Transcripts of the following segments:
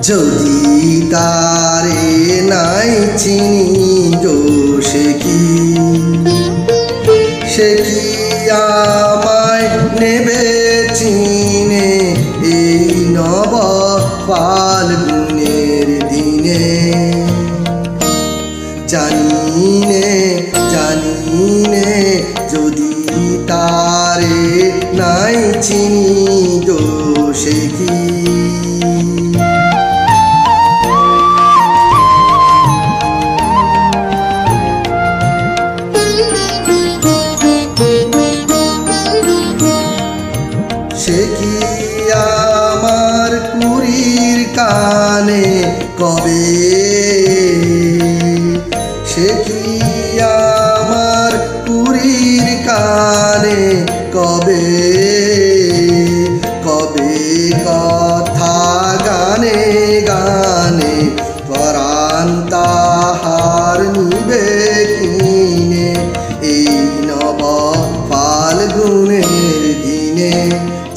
যদি তারে নাই চিনি গো সে কি আমায় নেবে চিনে এই নব ফাল্গুনের দিনে। জানিনে যদি তারে নাই চিনি গো সে কি আমার কুড়ির কানে কবে সে কি আমার কুড়ির কানে কবে কথা গানে গানে পরাণ তাহার নিবে কিনে এই নব ফাল্গুনের দিনে।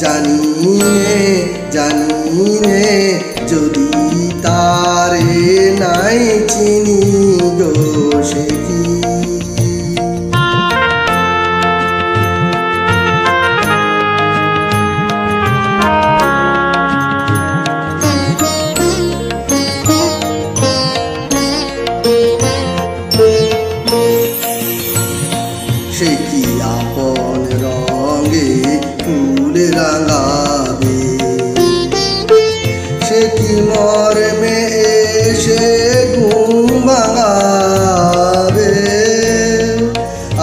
জানিনে যদি তারে নাই চিনি গো সে কি আপন রঙে ফুল রাঙাবে সে কি মর্মে এসে ঘুম ভাঙাবে।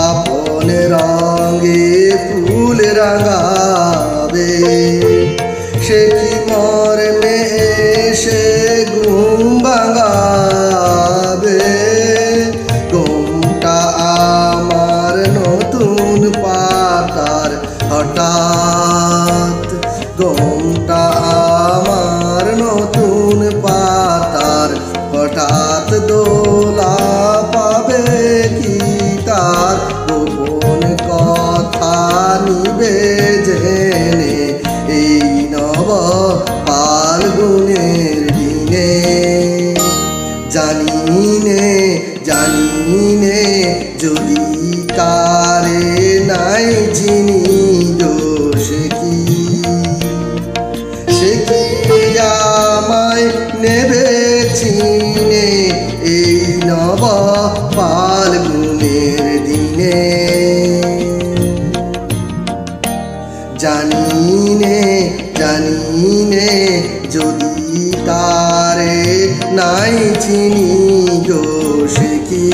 আপন রঙে ফুল রাঙাবে সে কি মর্মে এসে ঘুম ভাঙাবে। ঘুমটা আমার নতুন পাতার হঠাৎ ঘুমটা আমার নতুন পাতার হঠাৎ দোলা পাবে কি তার গোপন কথা নিবে জেনে এই নব ফাল্গুনের দিনে। জানিনে যদি তারে নাই চিনি গো সে কি আমায় নেবে চিনে এই নব ফাল্গুনের দিনে। জানিনে যদি তারে নাই চিনি গো সে কি।